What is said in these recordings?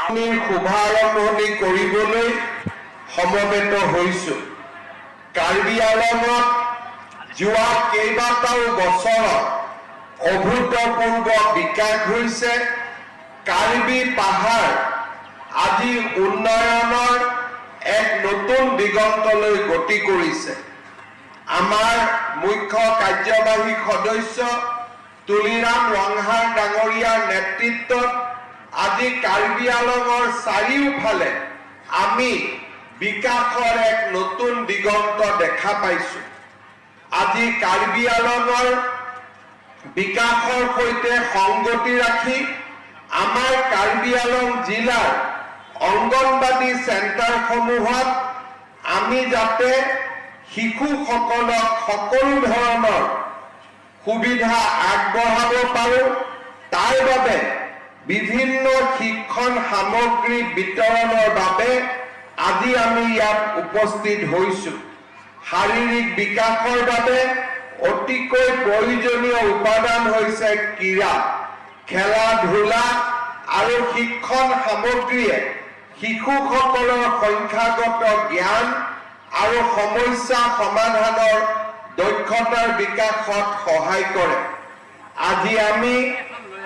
শুভাৰম্ভণি কৰিবলৈ সমবেত হৈছোঁ। কাৰ্বি আংলঙত যোৱা কেইবাটাও বছৰত অভূতপূৰ্ব বিকাশ হৈছে। কাৰ্বি পাহাৰ আজি উন্নয়নৰ এক নতুন দিগন্তলৈ গতি কৰিছে। আমাৰ মুখ্য কাৰ্যবাহী সদস্য তুলিৰাম ৰংহাৰ ডাঙৰীয়াৰ নেতৃত্বত আজি কাৰ্বি আংলঙৰ চাৰিওফালে আমি বিকাশৰ এক নতুন দিগন্ত দেখা পাইছোঁ। আজি কাৰ্বি আংলঙৰ বিকাশৰ সৈতে সংগতি ৰাখি আমাৰ কাৰ্বি আংলং জিলাৰ অংগনবাদী চেণ্টাৰসমূহত আমি যাতে শিশুসকলক সকলো ধৰণৰ সুবিধা আগবঢ়াব পাৰোঁ, তাৰ বাবে বিভিন্ন শিক্ষণ সামগ্ৰী বিতৰণৰ বাবে আজি আমি ইয়াত উপস্থিত হৈছোঁ। শাৰীৰিক বিকাশৰ বাবে অতিকৈ প্ৰয়োজনীয় উপাদান হৈছে ক্ৰীড়া, খেলা ধূলা আৰু শিক্ষণ সামগ্ৰীয়ে শিশুসকলৰ সংখ্যাগত জ্ঞান আৰু সমস্যা সমাধানৰ দক্ষতাৰ বিকাশত সহায় কৰে। আজি আমি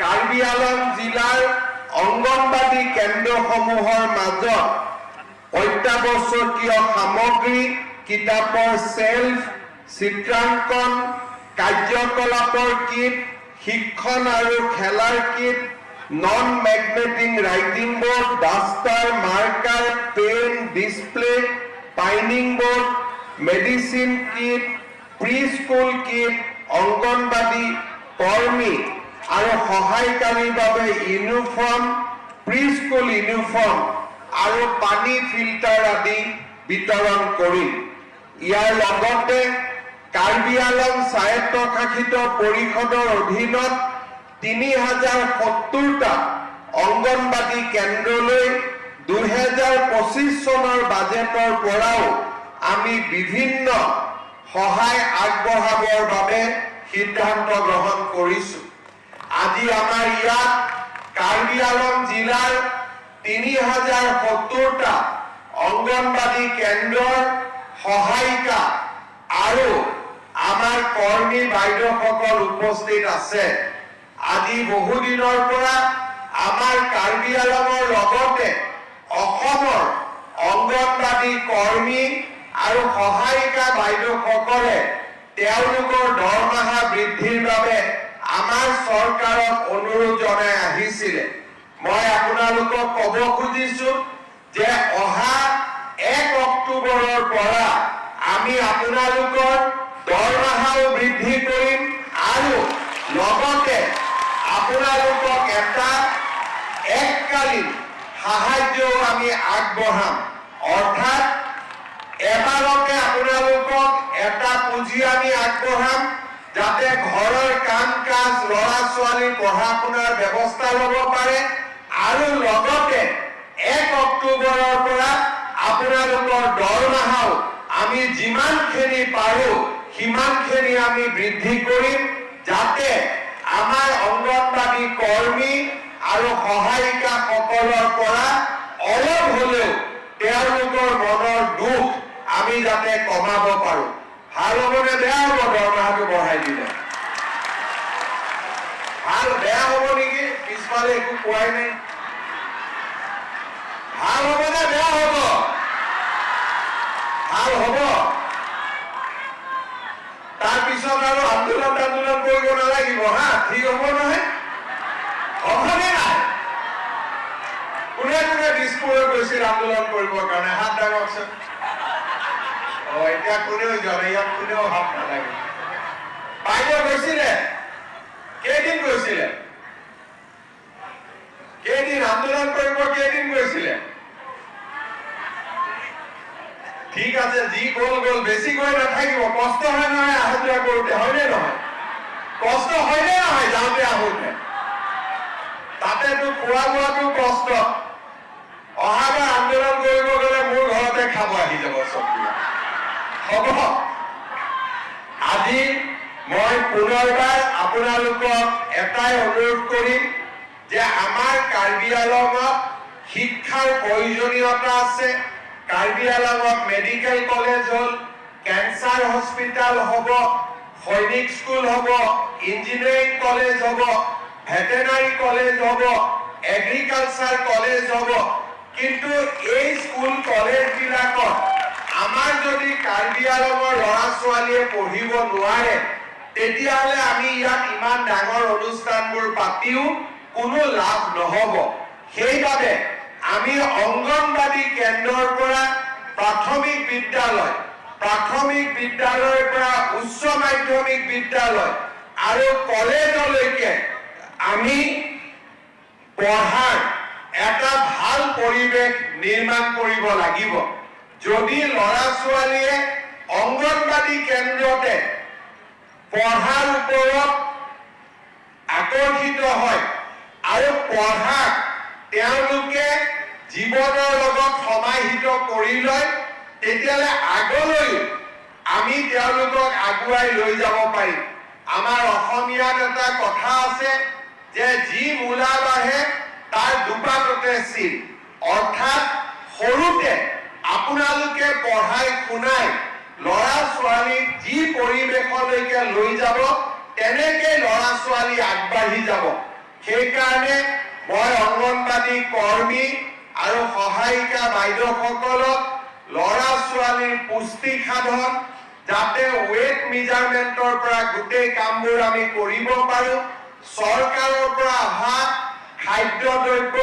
কাৰ্বি আংলং জিলাৰ অংগনবাদী কেন্দ্ৰসমূহৰ মাজত অত্যাৱশ্যকীয় সামগ্ৰী, কিতাপৰ চেল্ফ, চিত্ৰাংকন, কাৰ্যকলাপৰ কিট, শিক্ষণ আৰু খেলাৰ kit, non magnetic writing board, duster, marker, pen, display, pinning board, medicine kit, pre school kit, anganwadi কৰ্মী আৰু সহায়কাৰীৰ বাবে ইউনিফৰ্ম, প্ৰি স্কুল ইউনিফৰ্ম আৰু পানী ফিল্টাৰ আদি বিতৰণ কৰিম। ইয়াৰ লগতে কাৰ্বি আংলং স্বায়ত্তশাসিত পৰিষদৰ অধীনত 3070টা অংগনবাদী কেন্দ্ৰলৈ 2025 চনৰ বাজেটৰ পৰাও আমি বিভিন্ন সহায় আগবঢ়াবৰ বাবে সিদ্ধান্ত গ্ৰহণ কৰিছোঁ। আজি আমাৰ ইয়াত কাৰ্বি আংলং জিলাৰ 3070টা অংগনবাদী কেন্দ্ৰৰ সহায়িকা আৰু আমাৰ কৰ্মী বাইদেউসকল উপস্থিত আছে। আজি বহুদিনৰ পৰা আমাৰ কাৰ্বি আংলঙৰ লগতে অসমৰ অংগনবাদী কৰ্মী আৰু সহায়িকা বাইদেউসকলে তেওঁলোকৰ দৰমহা বৃদ্ধিৰ বাবে আমাৰ চৰকাৰক অনুৰোধ জনাই আহিছিলে। মই আপোনালোকক ক'ব খুজিছোঁ যে অহা 1 অক্টোবৰৰ পৰা আমি আপোনালোকৰ দৰমহাও বৃদ্ধি কৰিম আৰু লগতে আপোনালোকক এটা এককালীন সাহায্যও আমি আগবঢ়াম। অৰ্থাৎ এবাৰকে আপোনালোকক এটা পুঁজি আমি আগবঢ়াম যাতে ঘৰৰ কাম কাজ, ল'ৰা ছোৱালীৰ পঢ়া শুনাৰ ব্যৱস্থা ল'ব পাৰে আৰু লগতে 1 অক্টোবৰৰ পৰা আপোনালোকৰ দৰমহাও আমি যিমানখিনি পাৰোঁ সিমানখিনি আমি বৃদ্ধি কৰিম যাতে আমাৰ অংগনবাদী কৰ্মী আৰু সহায়িকাসকলৰ পৰা অলপ হ'লেও তেওঁলোকৰ মনৰ দুখ আমি যাতে কমাব পাৰোঁ। ভাল হ'বনে বেয়া হ'ব দৰমহাটো বঢ়াই দিলে? ভাল বেয়া হ'ব নেকি? পিছফালে একো কোৱাই নাই। ভাল হ'বনে বেয়া হ'ব? ভাল হ'ব। তাৰপিছত আৰু আন্দোলন কৰিব নালাগিব। হা, ঠিক হ'ব নহয়? হ'বনে নাই? কোনে কোনে দিছপুৰত গৈছিল আন্দোলন কৰিবৰ কাৰণে? হাত দাঙকচোন। এতিয়া কোনেও যোৱা ইয়াত কোনেও হাত নালাগে। বাইদেউ গৈছিলে? কেইদিন গৈছিলে? কেইদিন আন্দোলন কৰিব কেইদিন গৈছিলে? ঠিক আছে, যি গ'ল গ'ল, বেছি গৈ নাথাকিব। কষ্ট হয় নহয় অহা যোৱা কৰোঁতে, হয়নে নহয়? কষ্ট হয়নে নহয় যাওঁতে আহোঁতে? তাতেতো খোৱা বোৱাটো কষ্ট। অহাবাৰ আন্দোলন কৰিব গ'লে মোৰ ঘৰতে খাব আহি যাব চব। হ'ব। আজি মই পুনৰবাৰ আপোনালোকক এটাই অনুৰোধ কৰিম যে আমাৰ কাৰ্বি আংলঙত শিক্ষাৰ প্ৰয়োজনীয়তা আছে কাৰ্বি আংলঙত মেডিকেল কলেজ হল কেন্সাৰ হস্পিটাল হ'ব সৈনিক স্কুল হ'ব ইঞ্জিনিয়াৰিং কলেজ হ'ব ভেটেনাৰী কলেজ হ'ব এগ্ৰিকালচাৰ কলেজ হ'ব কিন্তু এই স্কুল কলেজ বিলাকত আমাৰ যদি কাৰ্বি আংলঙৰ ল'ৰা ছোৱালীয়ে পঢ়িব নোৱাৰে তেতিয়াহ'লে আমি ইয়াত ইমান ডাঙৰ অনুষ্ঠানবোৰ পাতিও কোনো লাভ নহ'ব সেইবাবে আমি অংগনবাদী কেন্দ্ৰৰ পৰা প্ৰাথমিক বিদ্যালয়ৰ পৰা উচ্চ মাধ্যমিক বিদ্যালয় আৰু কলেজলৈকে আমি পঢ়াৰ এটা ভাল পৰিৱেশ নিৰ্মাণ কৰিব লাগিব যদি ল'ৰা ছোৱালীয়ে অংগনবাদী কেন্দ্ৰতে পঢ়াৰ ওপৰত আকৰ্ষিত হয় আৰু পঢ়াক তেওঁলোকে জীৱনৰ লগত সমাহিত কৰি লয় তেতিয়ালে আগলৈ আমি তেওঁলোকক আগুৱাই লৈ যাব পাৰিম আমাৰ অসমীয়াত এটা কথা আছে যে যি মূলা বাঢ়ে তাৰ দুপাততে চিন অৰ্থাৎ সৰুতে আপোনালোকে পঢ়াই শুনাই ল'ৰা ছোৱালীক যি পৰিৱেশলৈকে লৈ যাব তেনেকৈ ল'ৰা ছোৱালী আগবাঢ়ি যাব সেইকাৰণে মই অংগনবাদী কৰ্মী আৰু সহায়িকা বাইদেউসকলক ল'ৰা ছোৱালীৰ পুষ্টি সাধন যাতে ৱেট মেজাৰমেণ্টৰ পৰা গোটেই কামবোৰ আমি কৰিব পাৰোঁ চৰকাৰৰ পৰা অহা খাদ্য দ্ৰব্য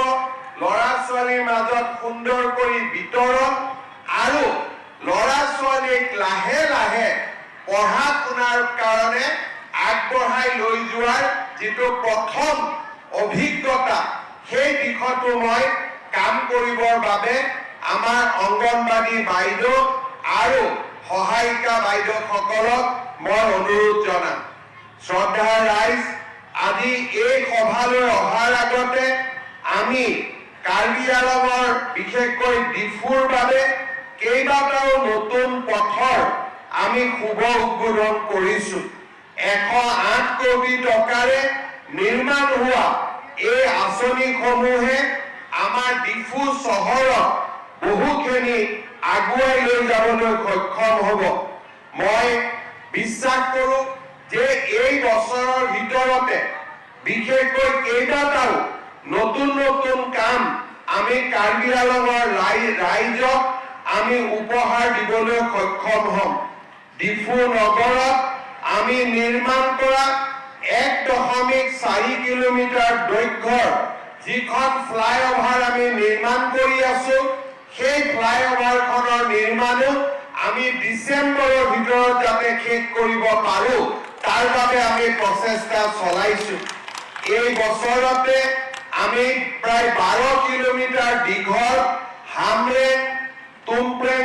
ল'ৰা ছোৱালীৰ মাজত সুন্দৰ কৰি বিতৰণ আৰু ল'ৰা ছোৱালীক লাহে লাহে পঢ়া শুনাৰ কাৰণে আগবঢ়াই লৈ যোৱাৰ যিটো প্ৰথম অভিজ্ঞতা সেই দিশতো মই কাম কৰিবৰ বাবে আমাৰ অংগনবাদী বাইদেউ আৰু সহায়িকা বাইদেউসকলক মই অনুৰোধ জনাম শ্ৰদ্ধাৰ ৰাইজ আজি এই সভালৈ অহাৰ আগতে আমি কাৰ্বি আংলঙৰ বিশেষকৈ ডিফুৰ বাবে কেইবাটাও নতুন পথৰ আমি শুভ উদ্বোধন কৰিছো 108 কোটি টকাৰে নিৰ্মাণ হোৱা এই আঁচনিসমূহে আমাৰ ডিফু চহৰক বহুখিনি আগুৱাই লৈ যাবলৈ সক্ষম হ'ব মই বিশ্বাস কৰোঁ যে এই বছৰৰ ভিতৰতে বিশেষকৈ কেইবাটাও নতুন নতুন কাম আমি কাৰ্বি আংলঙৰ ৰাইজক আমি উপহাৰ দিবলৈ সক্ষম হ'ম ডিফু নগৰত আমি নিৰ্মাণ কৰা 1.4 কিলোমিটাৰ দৈৰ্ঘ্যৰ যিখন ফ্লাইঅভাৰ আমি নিৰ্মাণ কৰি আছো সেই ফ্লাইঅভাৰখনৰ নিৰ্মাণো আমি ডিচেম্বৰৰ ভিতৰত যাতে শেষ কৰিব পাৰোঁ তাৰ বাবে আমি প্ৰচেষ্টা চলাইছো এই বছৰতে আমি প্ৰায় 12 কিলোমিটাৰ দীঘল হামৰেং তুমপ্ৰেং